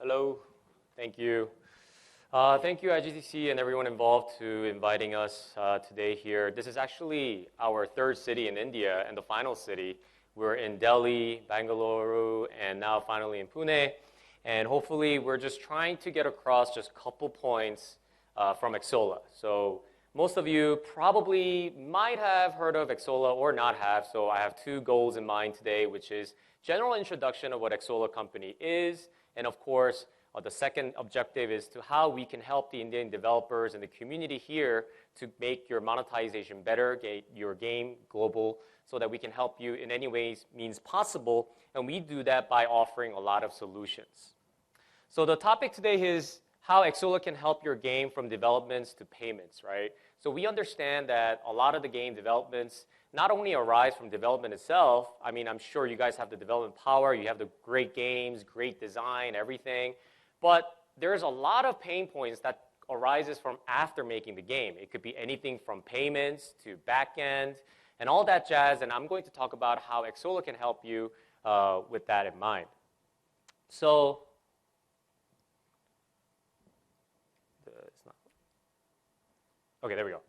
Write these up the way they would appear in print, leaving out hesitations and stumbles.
Hello. Thank you. Thank you, IGTC, and everyone involved to inviting us today here. This is actually our third city in India and the final city. We're in Delhi, Bangalore, and now finally in Pune. And hopefully, we're just trying to get across just a couple points from Xsolla. So most of you probably might have heard of Xsolla or not have. So I have two goals in mind today, which is general introduction of what Xsolla company is, and of course, the second objective is to how we can help the Indian developers and the community here to make your monetization better, get your game global, so that we can help you in any ways means possible. And we do that by offering a lot of solutions. So the topic today is how Xsolla can help your game from developments to payments, right? So we understand that a lot of the game developments not only arise from development itself. I mean, I'm sure you guys have the development power, you have the great games, great design, everything. But there's a lot of pain points that arises from after making the game. It could be anything from payments to backend and all that jazz. And I'm going to talk about how Xsolla can help you with that in mind. So, okay, there we go.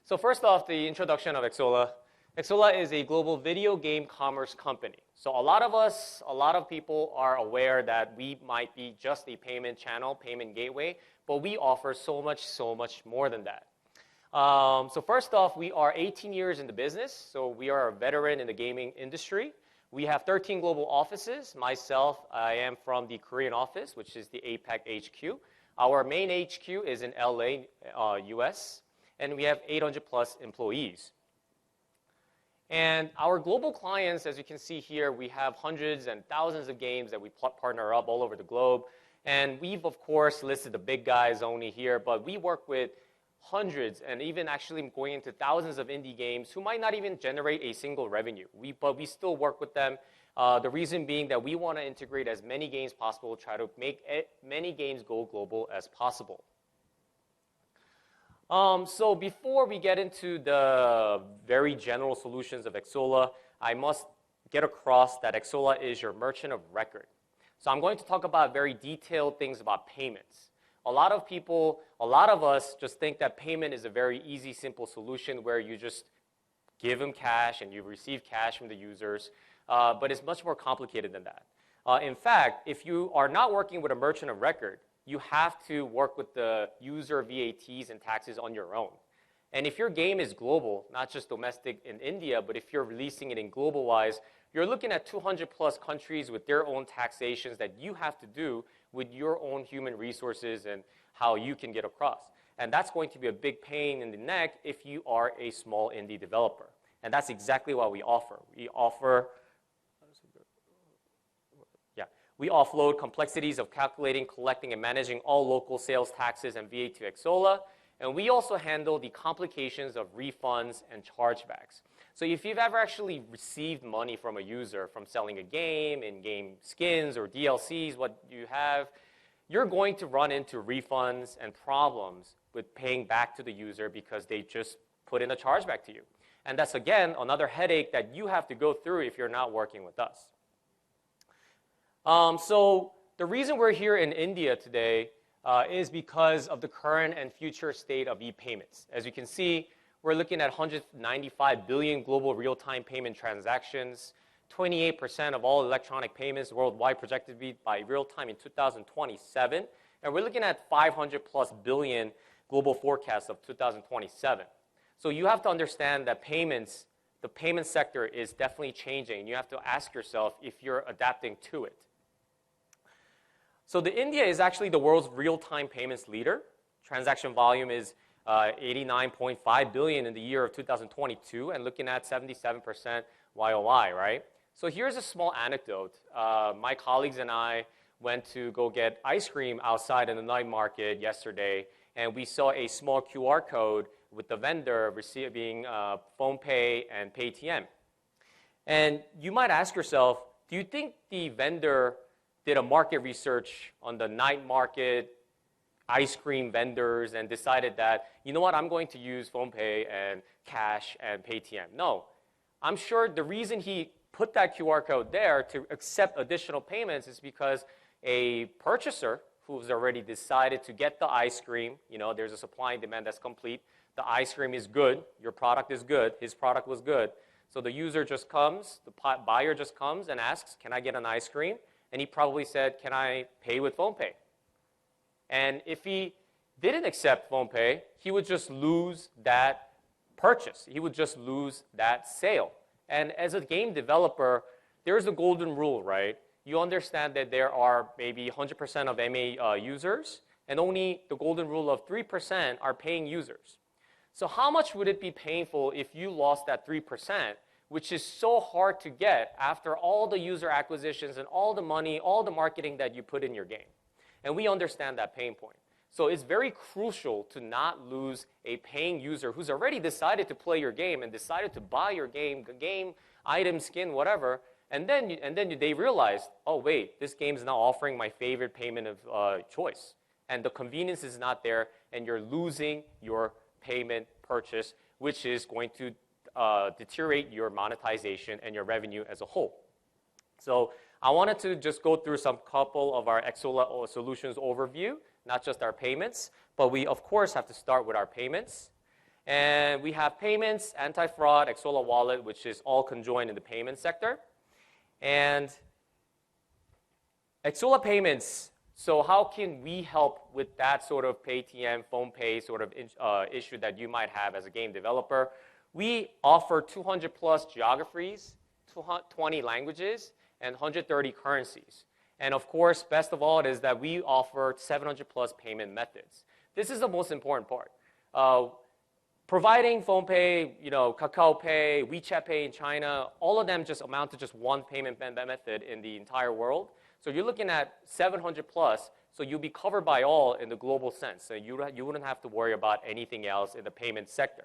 So first off, the introduction of Xsolla. Xsolla is a global video game commerce company. So a lot of people are aware that we might be just a payment channel, payment gateway, but we offer so much more than that. So first off, we are 18 years in the business, so we are a veteran in the gaming industry. We have 13 global offices. Myself, I am from the Korean office, which is the APAC HQ. Our main HQ is in LA, US, and we have 800 plus employees. And our global clients, as you can see here, we have hundreds and thousands of games that we partner up all over the globe. And we've, of course, listed the big guys only here, but we work with hundreds and even actually going into thousands of indie games who might not even generate a single revenue. But we still work with them. The reason being that we want to integrate as many games possible, try to make many games go global as possible. So before we get into the very general solutions of Xsolla, I must get across that Xsolla is your merchant of record. So I'm going to talk about very detailed things about payments. A lot of us just think that payment is a very easy, simple solution where you just give them cash and you receive cash from the users, but it's much more complicated than that. In fact, if you are not working with a merchant of record, you have to work with the user VATs and taxes on your own. And if your game is global, not just domestic in India, but if you're releasing it in global-wise, you're looking at 200 plus countries with their own taxations that you have to do with your own human resources and how you can get across. And that's going to be a big pain in the neck if you are a small indie developer. And that's exactly what we offer. We offload complexities of calculating, collecting, and managing all local sales taxes and VAT to Xsolla. And we also handle the complications of refunds and chargebacks. So if you've ever actually received money from a user from selling a game, in-game skins or DLCs, what you have, you're going to run into refunds and problems with paying back to the user because they just put in a chargeback to you. And that's, again, another headache that you have to go through if you're not working with us. So the reason we're here in India today is because of the current and future state of e-payments. As you can see, we're looking at 195 billion global real-time payment transactions, 28% of all electronic payments worldwide projected to be by real-time in 2027, and we're looking at 500 plus billion global forecast of 2027. So you have to understand that the payment sector is definitely changing, and you have to ask yourself if you're adapting to it. So India is actually the world's real-time payments leader. Transaction volume is 89.5 billion in the year of 2022 and looking at 77% YOY, right? So here's a small anecdote. My colleagues and I went to go get ice cream outside in the night market yesterday, and we saw a small QR code with the vendor receiving PhonePe and Paytm. And you might ask yourself, do you think the vendor did a market research on the night market ice cream vendors and decided that, you know what, I'm going to use PhonePe and cash and Paytm? No. I'm sure the reason he put that QR code there to accept additional payments is because a purchaser who's already decided to get the ice cream, there's a supply and demand that's complete. The ice cream is good. Your product is good. His product was good. So the user just comes, the buyer just comes and asks, can I get an ice cream? And he probably said, can I pay with PhonePe? And if he didn't accept PhonePe, he would just lose that purchase. He would just lose that sale. And as a game developer, there's a golden rule, right? You understand that there are maybe 100% of MA users, and only the golden rule of 3% are paying users. So how much would it be painful if you lost that 3%, which is so hard to get after all the user acquisitions and all the money, all the marketing that you put in your game? And we understand that pain point. So it's very crucial to not lose a paying user who's already decided to play your game and decided to buy your game, item, skin, whatever, and then they realize, oh wait, this game is now offering my favorite payment of choice. And the convenience is not there, and you're losing your payment purchase, which is going to deteriorate your monetization and your revenue as a whole. So I wanted to just go through some couple of our Xsolla solutions overview, not just our payments, but we of course have to start with our payments. And we have payments, anti-fraud, Xsolla Wallet, which is all conjoined in the payment sector. And Xsolla Payments, so how can we help with that sort of Paytm, PhonePe sort of issue that you might have as a game developer? We offer 200 plus geographies, 20 languages, and 130 currencies. And of course, best of all is that we offer 700 plus payment methods. This is the most important part. Providing PhonePe, Kakao Pay, WeChat Pay in China, all of them just amount to just one payment method in the entire world. So you're looking at 700 plus, so you'll be covered by all in the global sense. So you wouldn't have to worry about anything else in the payment sector.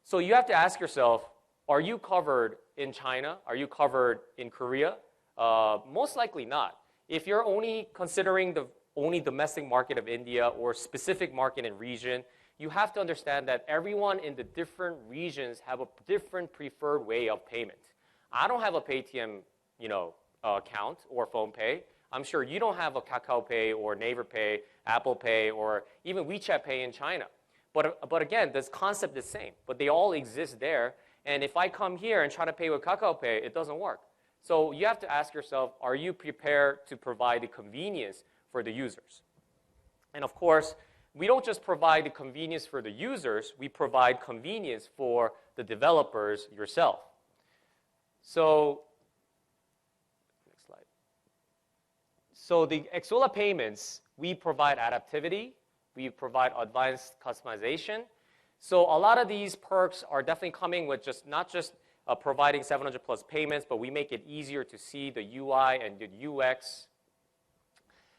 So you have to ask yourself, are you covered in China? Are you covered in Korea? Most likely not. If you're only considering the only domestic market of India or specific market and region, you have to understand that everyone in the different regions have a different preferred way of payment. I don't have a Paytm, account or PhonePe. I'm sure you don't have a Kakao Pay or Naver Pay, Apple Pay, or even WeChat Pay in China. But again, this concept is the same. But they all exist there. And if I come here and try to pay with Kakao Pay, it doesn't work. So you have to ask yourself, are you prepared to provide the convenience for the users? And of course, we don't just provide the convenience for the users, we provide convenience for the developers yourself. So, next slide. So the Xsolla Payments, we provide adaptivity, we provide advanced customization. So a lot of these perks are definitely coming with not just providing 700 plus payments, but we make it easier to see the UI and the UX.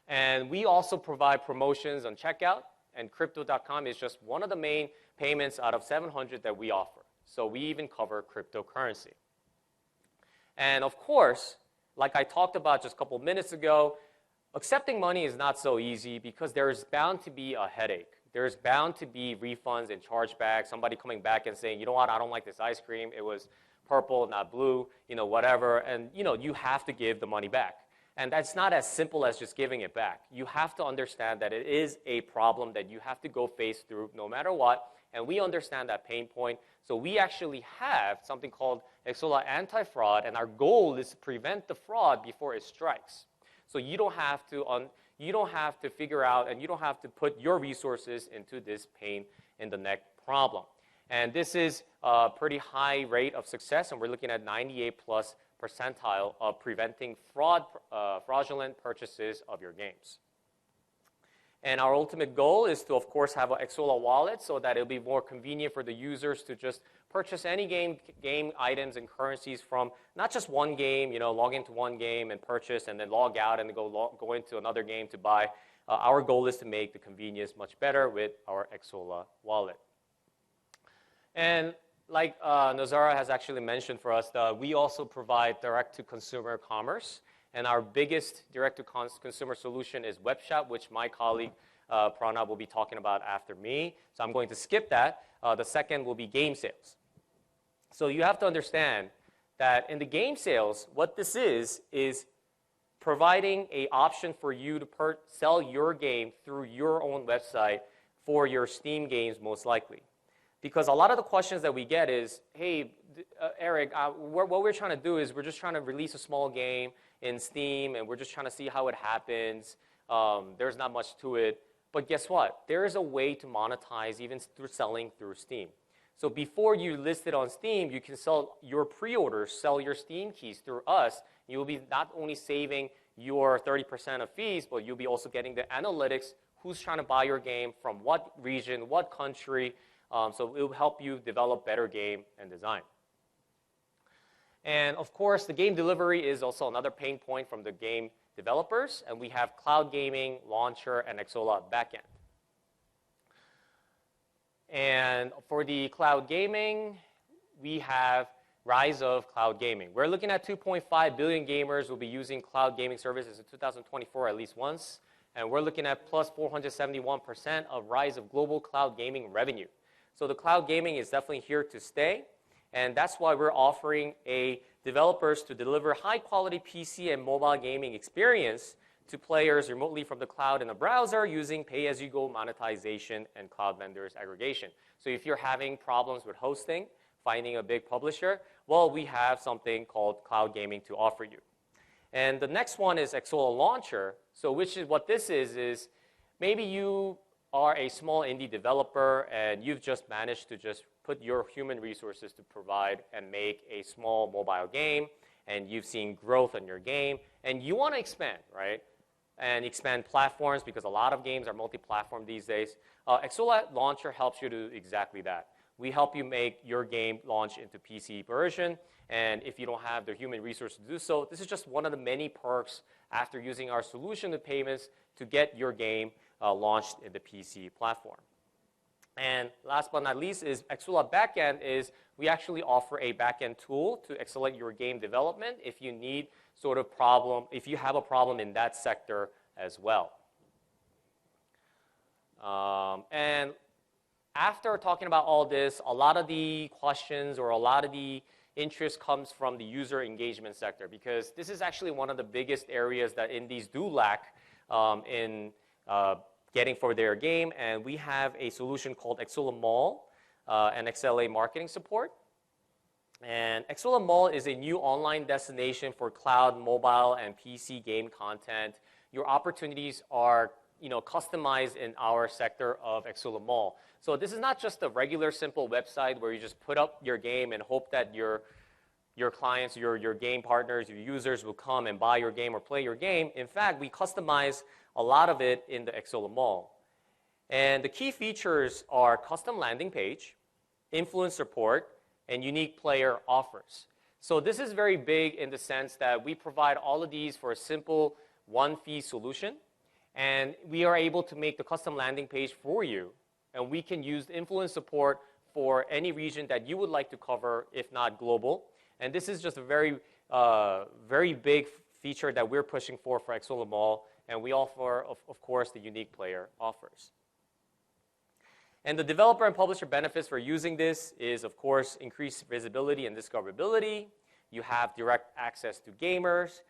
And we also provide promotions on checkout, and Crypto.com is just one of the main payments out of 700 that we offer. So we even cover cryptocurrency. And of course, like I talked about just a couple minutes ago, accepting money is not so easy because there is bound to be a headache. There's bound to be refunds and chargebacks, somebody coming back and saying, you know what, I don't like this ice cream. It was purple, not blue, whatever. And, you have to give the money back. And that's not as simple as just giving it back. You have to understand that it is a problem that you have to go face through no matter what. And we understand that pain point. So we actually have something called Xsolla Anti-Fraud, and our goal is to prevent the fraud before it strikes. So you don't have to figure out, and you don't have to put your resources into this pain in the neck problem. And this is a pretty high rate of success, and we're looking at 98 plus percentile of preventing fraudulent purchases of your games. And our ultimate goal is to, of course, have an Xsolla wallet so that it'll be more convenient for the users to just purchase any game items and currencies from not just one game, log into one game and purchase and then log out and go into another game to buy. Our goal is to make the convenience much better with our Xsolla wallet. And like Nazara has actually mentioned for us, we also provide direct-to-consumer commerce. And our biggest direct-to-consumer solution is Webshop, which my colleague Pranab will be talking about after me. So I'm going to skip that. The second will be game sales. So you have to understand that in the game sales, what this is providing an option for you to sell your game through your own website for your Steam games most likely. Because a lot of the questions that we get is, hey, Eric, what we're trying to do is we're just trying to release a small game in Steam, and we're just trying to see how it happens. There's not much to it. But guess what? There is a way to monetize even through selling through Steam. So before you list it on Steam, you can sell your pre-orders, sell your Steam keys through us. You'll be not only saving your 30% of fees, but you'll be also getting the analytics, who's trying to buy your game, from what region, what country. So it will help you develop better game and design. And of course, the game delivery is also another pain point from the game developers. And we have cloud gaming, launcher, and Xsolla backend. And for the cloud gaming, we have rise of cloud gaming. We're looking at 2.5 billion gamers will be using cloud gaming services in 2024 at least once. And we're looking at plus 471% of rise of global cloud gaming revenue. So the cloud gaming is definitely here to stay. And that's why we're offering developers to deliver high-quality PC and mobile gaming experience to players remotely from the cloud in a browser using pay-as-you-go monetization and cloud vendors aggregation. So if you're having problems with hosting, finding a big publisher, well, we have something called cloud gaming to offer you. And the next one is Xsolla Launcher. So which is what this is maybe you are a small indie developer and you've just managed to just put your human resources to provide and make a small mobile game, and you've seen growth in your game, and you want to expand, right? And expand platforms, because a lot of games are multi-platform these days. Xsolla Launcher helps you do exactly that. We help you make your game launch into PC version, and if you don't have the human resources to do so, this is just one of the many perks after using our solution to payments to get your game launched in the PC platform. And last but not least is Xsolla Backend is we actually offer a backend tool to accelerate your game development if you need sort of problem, if you have a problem in that sector as well. And after talking about all this, a lot of the questions or a lot of the interest comes from the user engagement sector, because this is actually one of the biggest areas that indies do lack in getting for their game. And we have a solution called Xsolla Mall and XLA marketing support. And Xsolla Mall is a new online destination for cloud, mobile, and PC game content. Your opportunities are customized in our sector of Xsolla Mall. So this is not just a regular simple website where you just put up your game and hope that your clients, your game partners, your users will come and buy your game or play your game. In fact, we customize a lot of it in the Xsolla Mall. And the key features are custom landing page, influence support, and unique player offers. So this is very big in the sense that we provide all of these for a simple one-fee solution. And we are able to make the custom landing page for you. And we can use influence support for any region that you would like to cover, if not global. And this is just a very, very big feature that we're pushing for Xsolla Mall. And we offer, of course, the unique player offers. And the developer and publisher benefits for using this is, of course, increased visibility and discoverability. You have direct access to gamers.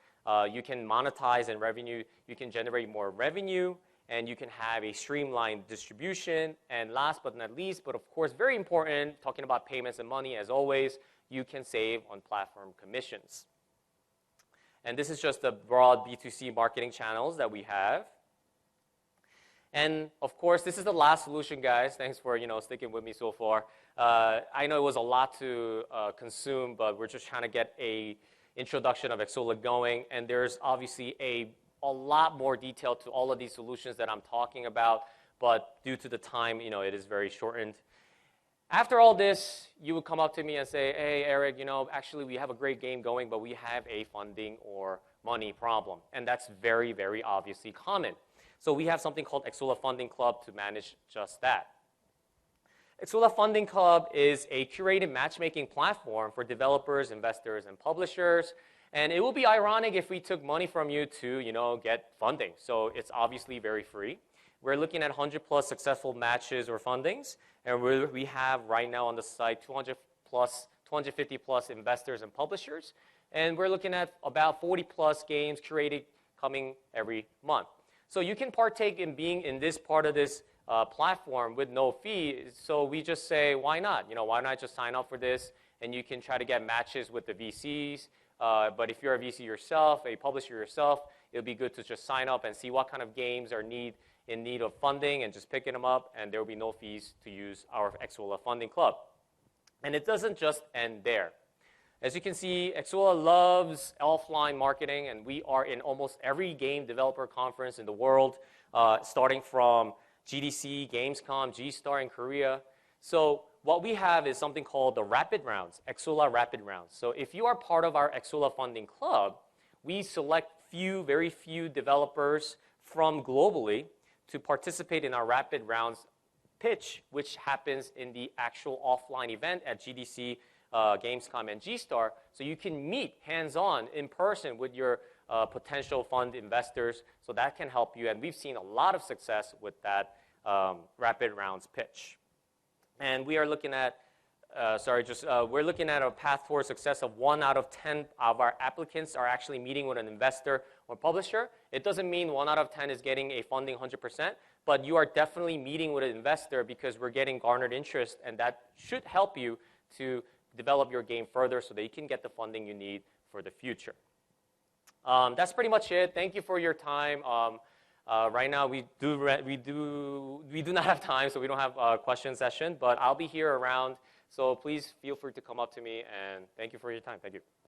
You can monetize and revenue. You can generate more revenue. And you can have a streamlined distribution. And last but not least, but of course very important, talking about payments and money as always, you can save on platform commissions. And this is just the broad B2C marketing channels that we have. And of course, this is the last solution, guys. Thanks for sticking with me so far. I know it was a lot to consume, but we're just trying to get a introduction of Xsolla going. And there's obviously a lot more detail to all of these solutions that I'm talking about. But due to the time, it is very shortened. After all this, you would come up to me and say, hey, Eric, actually we have a great game going, but we have a funding or money problem. And that's very, very obviously common. So we have something called Xsolla Funding Club to manage just that. Xsolla Funding Club is a curated matchmaking platform for developers, investors, and publishers. And it will be ironic if we took money from you to, get funding. So it's obviously very free. We're looking at 100 plus successful matches or fundings. And we have right now on the site 250 plus investors and publishers. And we're looking at about 40 plus games curated coming every month. So you can partake in being in this part of this platform with no fee. So we just say, why not? Why not just sign up for this? And you can try to get matches with the VCs. But if you're a VC yourself, a publisher yourself, it'll be good to just sign up and see what kind of games are in need of funding and just picking them up. And there will be no fees to use our Xsolla Funding Club. And it doesn't just end there. As you can see, Xsolla loves offline marketing, and we are in almost every game developer conference in the world, starting from GDC, Gamescom, G-Star in Korea. So what we have is something called the Rapid Rounds, Xsolla Rapid Rounds. So if you are part of our Xsolla Funding Club, we select very few developers from globally to participate in our Rapid Rounds pitch, which happens in the actual offline event at GDC, Gamescom, and G-Star, so you can meet hands-on in person with your potential fund investors, so that can help you, and we've seen a lot of success with that Rapid Rounds pitch. And we are looking at, we're looking at a path for success of 1 out of 10 of our applicants are actually meeting with an investor or publisher. It doesn't mean 1 out of 10 is getting a funding 100%, but you are definitely meeting with an investor because we're getting garnered interest, and that should help you to develop your game further so that you can get the funding you need for the future. That's pretty much it. Thank you for your time. Right now we do not have time, so we don't have a question session, but I'll be here around, so please feel free to come up to me, and thank you for your time. Thank you.